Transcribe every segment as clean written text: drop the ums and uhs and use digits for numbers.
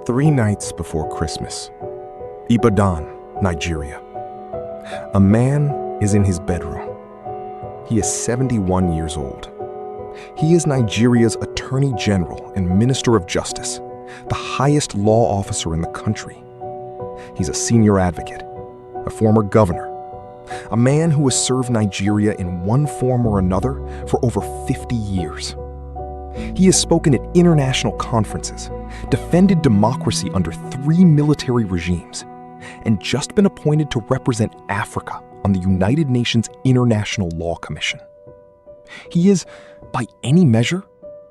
3 nights before Christmas, Ibadan, Nigeria. A man is in his bedroom. He is 71 years old. He is Nigeria's Attorney General and Minister of Justice, the highest law officer in the country. He's a senior advocate, a former governor, a man who has served Nigeria in one form or another for over 50 years. He has spoken at international conferences, defended democracy under 3 military regimes, and just been appointed to represent Africa on the United Nations International Law Commission. He is, by any measure,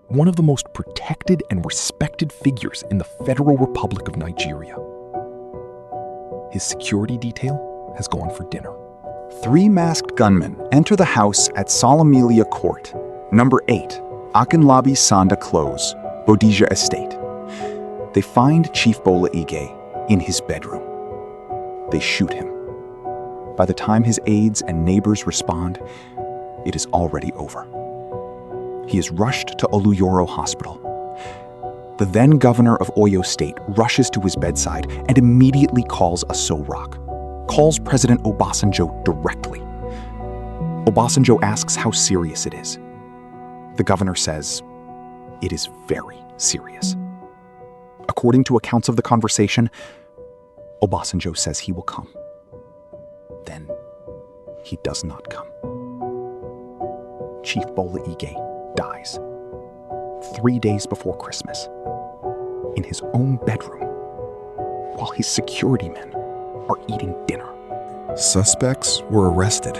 one of the most protected and respected figures in the Federal Republic of Nigeria. His security detail has gone for dinner. 3 masked gunmen enter the house at Solomelia Court, number 8, Akinlabi Sanda Close, Bodija Estate. They find Chief Bola Ige in his bedroom. They shoot him. By the time his aides and neighbors respond, it is already over. He is rushed to Oluyoro Hospital. The then governor of Oyo State rushes to his bedside and immediately calls a SOROC. Calls President Obasanjo directly. Obasanjo asks how serious it is. The governor says, "It is very serious." According to accounts of the conversation, Obasanjo says he will come. Then he does not come. Chief Bola Ige dies 3 days before Christmas in his own bedroom while his security men are eating dinner. Suspects were arrested.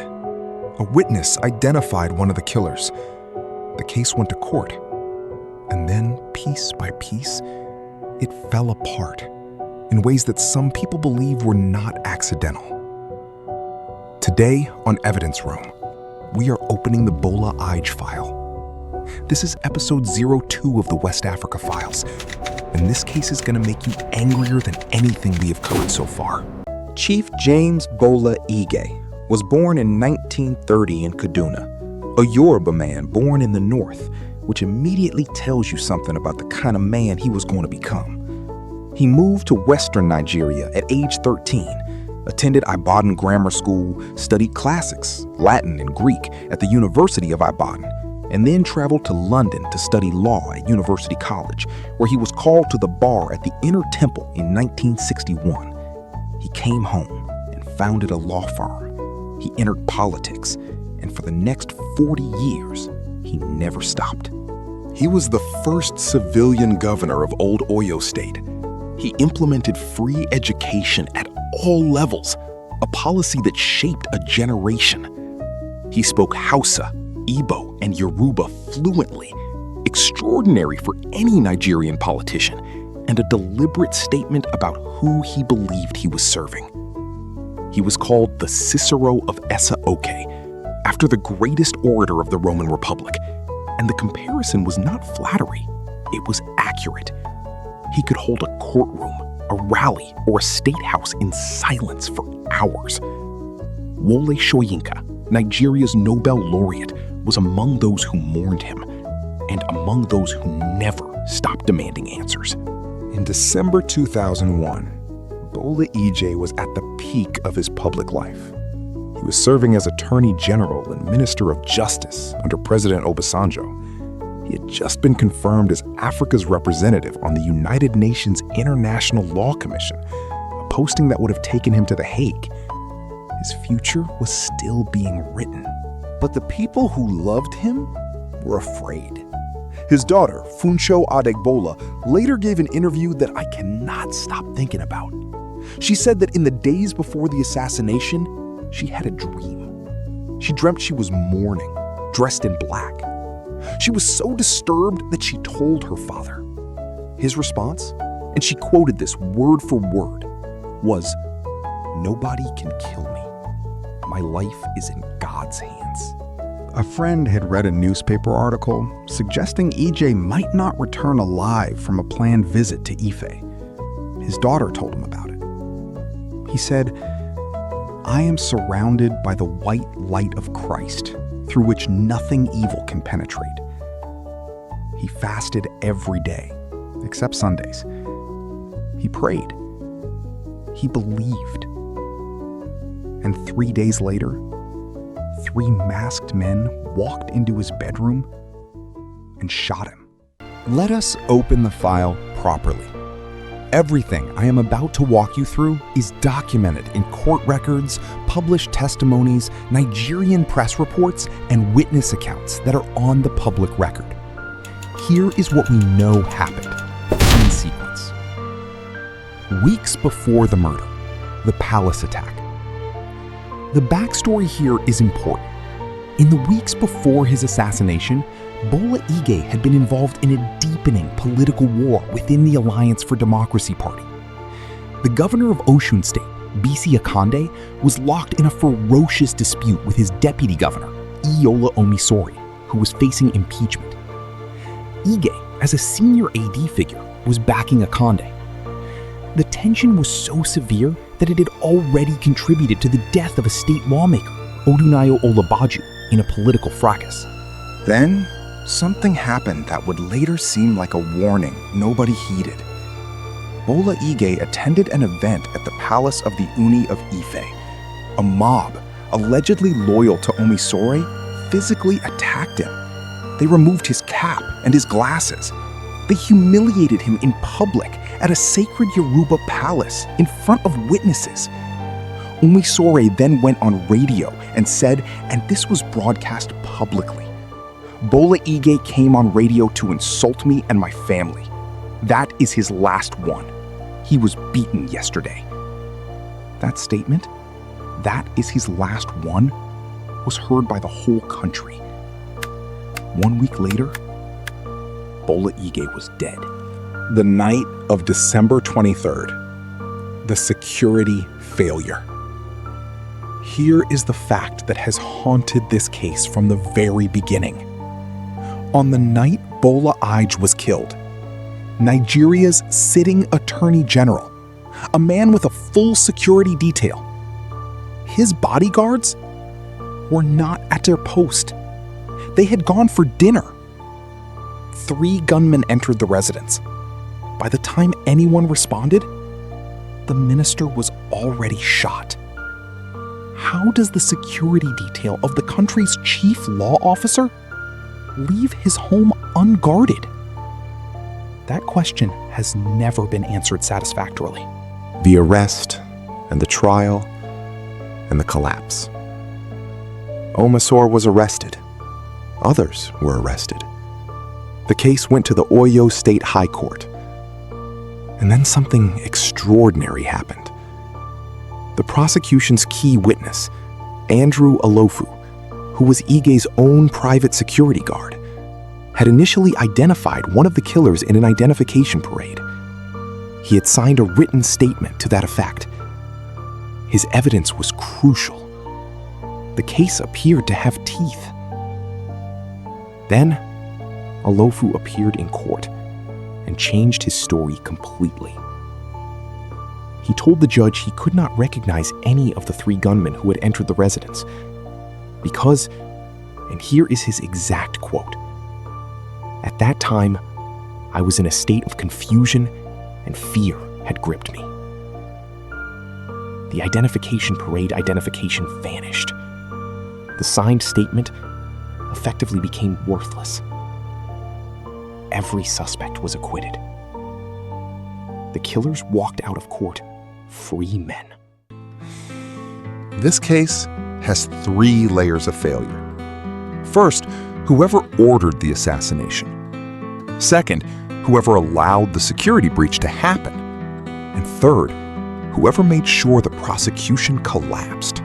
A witness identified one of the killers. The case went to court. And then, piece by piece, it fell apart in ways that some people believe were not accidental. Today on Evidence Room, we are opening the Bola Ige file. This is episode 02 of the West Africa Files, and this case is going to make you angrier than anything we have covered so far. Chief James Bola Ige was born in 1930 in Kaduna, a Yoruba man born in the north, which immediately tells you something about the kind of man he was going to become. He moved to western Nigeria at age 13, attended Ibadan Grammar School, studied classics, Latin and Greek at the University of Ibadan, and then traveled to London to study law at University College, where he was called to the bar at the Inner Temple in 1961. He came home and founded a law firm. He entered politics, and for the next 40 years, he never stopped. He was the first civilian governor of Old Oyo State. He implemented free education at all levels, a policy that shaped a generation. He spoke Hausa, Igbo, and Yoruba fluently, extraordinary for any Nigerian politician, and a deliberate statement about who he believed he was serving. He was called the Cicero of Esa-Oke, after the greatest orator of the Roman Republic, and the comparison was not flattery, it was accurate. He could hold a courtroom, a rally, or a state house in silence for hours. Wole Soyinka, Nigeria's Nobel laureate, was among those who mourned him, and among those who never stopped demanding answers. In December 2001, Bola Ige was at the peak of his public life. He was serving as Attorney General and Minister of Justice under President Obasanjo. He had just been confirmed as Africa's representative on the United Nations International Law Commission, a posting that would have taken him to The Hague. His future was still being written. But the people who loved him were afraid. His daughter, Funsho Adegbola, later gave an interview that I cannot stop thinking about. She said that in the days before the assassination, she had a dream. She dreamt she was mourning, dressed in black. She was so disturbed that she told her father. His response, and she quoted this word for word, was, "Nobody can kill me. My life is in God's hands." A friend had read a newspaper article suggesting Ige might not return alive from a planned visit to Ife. His daughter told him about it. He said, "I am surrounded by the white light of Christ, through which nothing evil can penetrate." He fasted every day, except Sundays. He prayed. He believed. And 3 days later, 3 masked men walked into his bedroom and shot him. Let us open the file properly. Everything I am about to walk you through is documented in court records, published testimonies, Nigerian press reports, and witness accounts that are on the public record. Here is what we know happened in sequence. Weeks before the murder, the palace attack. The backstory here is important. In the weeks before his assassination, Bola Ige had been involved in a deepening political war within the Alliance for Democracy Party. The governor of Osun State, Bisi Akande, was locked in a ferocious dispute with his deputy governor, Iyola Omisori, who was facing impeachment. Ige, as a senior AD figure, was backing Akande. The tension was so severe that it had already contributed to the death of a state lawmaker, Odunayo Olabaju, in a political fracas. Then, something happened that would later seem like a warning nobody heeded. Bola Ige attended an event at the palace of the Uni of Ife. A mob, allegedly loyal to Omisore, physically attacked him. They removed his cap and his glasses. They humiliated him in public at a sacred Yoruba palace in front of witnesses. Omisore then went on radio and said, and this was broadcast publicly, "Bola Ige came on radio to insult me and my family. That is his last one. He was beaten yesterday." That statement, "that is his last one," was heard by the whole country. 1 week later, Bola Ige was dead. The night of December 23rd, the security failure. Here is the fact that has haunted this case from the very beginning. On the night Bola Ige was killed, Nigeria's sitting Attorney General, a man with a full security detail, his bodyguards were not at their post. They had gone for dinner. 3 gunmen entered the residence. By the time anyone responded, the minister was already shot. How does the security detail of the country's chief law officer leave his home unguarded? That question has never been answered satisfactorily. The arrest and the trial and the collapse. Omisore was arrested. Others were arrested. The case went to the Oyo State High Court. And then something extraordinary happened. The prosecution's key witness, Andrew Alofu, who was Ige's own private security guard, had initially identified one of the killers in an identification parade. He had signed a written statement to that effect. His evidence was crucial. The case appeared to have teeth. Then, Alofu appeared in court and changed his story completely. He told the judge he could not recognize any of the 3 gunmen who had entered the residence because, and here is his exact quote, "At that time, I was in a state of confusion and fear had gripped me." The identification parade identification vanished. The signed statement effectively became worthless. Every suspect was acquitted. The killers walked out of court free men. This case has 3 layers of failure. First, whoever ordered the assassination. Second, whoever allowed the security breach to happen. And third, whoever made sure the prosecution collapsed.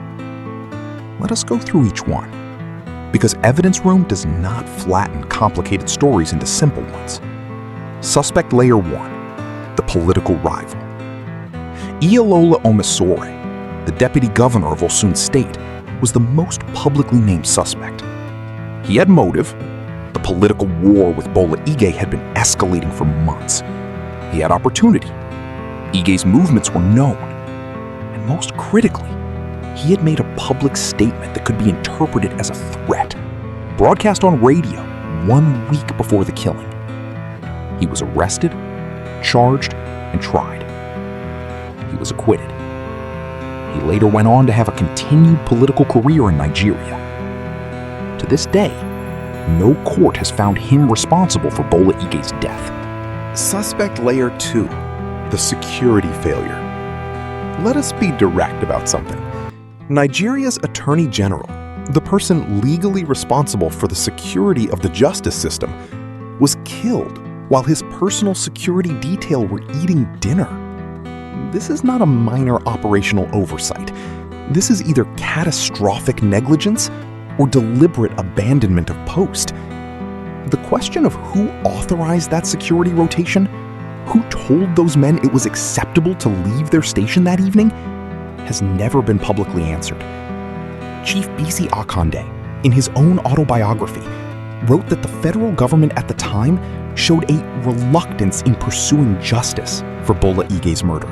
Let us go through each one, because evidence room does not flatten complicated stories into simple ones. Suspect layer 1, the political rival. Iolola Omisore, the deputy governor of Osun State, was the most publicly named suspect. He had motive. The political war with Bola Ige had been escalating for months. He had opportunity. Ige's movements were known. And most critically, he had made a public statement that could be interpreted as a threat, broadcast on radio 1 week before the killing. He was arrested, charged, and tried. he was acquitted. He later went on to have a continued political career in Nigeria. To this day, no court has found him responsible for Bola Ige's death. Suspect Layer 2, the security failure. Let us be direct about something. Nigeria's Attorney General, the person legally responsible for the security of the justice system, was killed while his personal security detail were eating dinner. This is not a minor operational oversight. This is either catastrophic negligence or deliberate abandonment of post. The question of who authorized that security rotation, who told those men it was acceptable to leave their station that evening, has never been publicly answered. Chief Bisi Akande, in his own autobiography, wrote that the federal government at the time showed a reluctance in pursuing justice for Bola Ige's murder.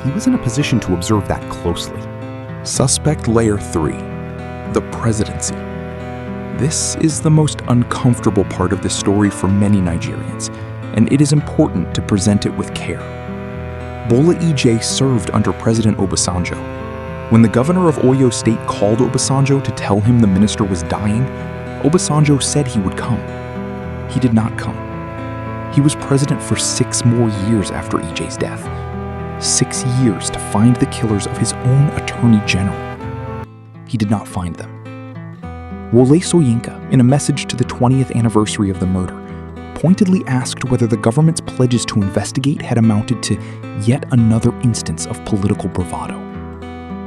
He was in a position to observe that closely. Suspect Layer 3, the presidency. This is the most uncomfortable part of this story for many Nigerians, and it is important to present it with care. Bola Ige served under President Obasanjo. When the governor of Oyo State called Obasanjo to tell him the minister was dying, Obasanjo said he would come. He did not come. He was president for 6 more years after Ige's death. 6 years to find the killers of his own attorney general. He did not find them. Wole Soyinka, in a message to the 20th anniversary of the murder, pointedly asked whether the government's pledges to investigate had amounted to yet another instance of political bravado.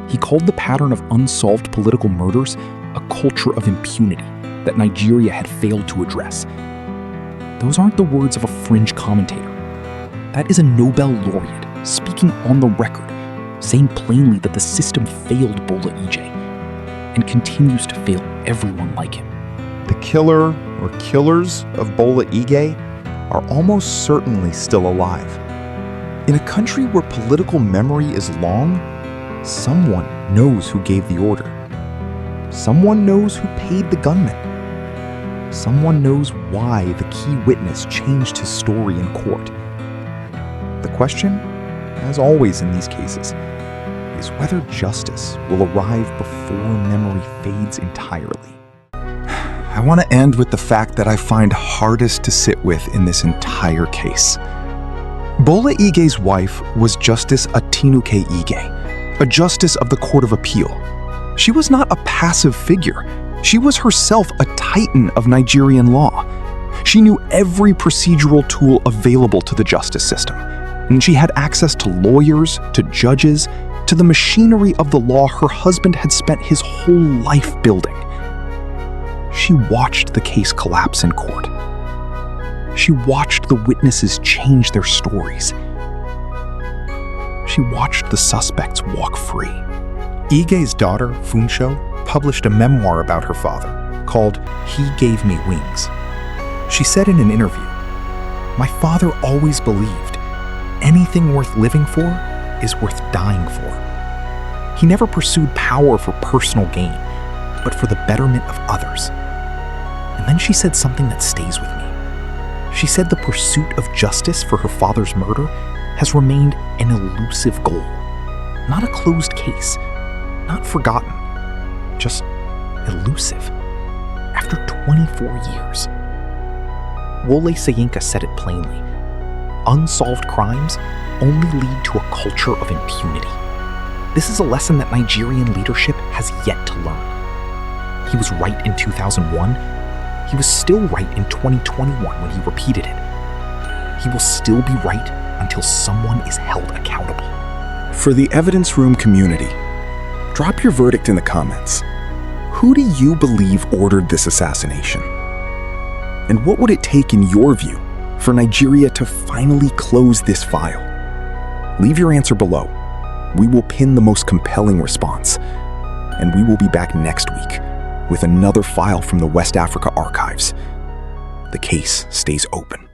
He called the pattern of unsolved political murders a culture of impunity that Nigeria had failed to address. Those aren't the words of a fringe commentator. That is a Nobel laureate speaking on the record, saying plainly that the system failed Bola Ige and continues to fail everyone like him. The killer or killers of Bola Ige are almost certainly still alive. In a country where political memory is long, someone knows who gave the order. Someone knows who paid the gunmen. Someone knows why the key witness changed his story in court. The question, as always in these cases, is whether justice will arrive before memory fades entirely. I want to end with the fact that I find hardest to sit with in this entire case. Bola Ige's wife was Justice Atinuke Ige, a justice of the Court of Appeal. She was not a passive figure. She was herself a titan of Nigerian law. She knew every procedural tool available to the justice system, and she had access to lawyers, to judges, to the machinery of the law her husband had spent his whole life building. She watched the case collapse in court. She watched the witnesses change their stories. She watched the suspects walk free. Ige's daughter, Funsho, published a memoir about her father called He Gave Me Wings. She said in an interview, "My father always believed anything worth living for is worth dying for. He never pursued power for personal gain, but for the betterment of others." And then she said something that stays with me. She said the pursuit of justice for her father's murder has remained an elusive goal, not a closed case, not forgotten, just elusive. After 24 years. Wole Soyinka said it plainly. Unsolved crimes only lead to a culture of impunity. This is a lesson that Nigerian leadership has yet to learn. He was right in 2001. He was still right in 2021 when he repeated it. He will still be right until someone is held accountable. For the Evidence Room community, drop your verdict in the comments. Who do you believe ordered this assassination? And what would it take, in your view, for Nigeria to finally close this file? Leave your answer below. We will pin the most compelling response. And we will be back next week with another file from the West Africa archives. The case stays open.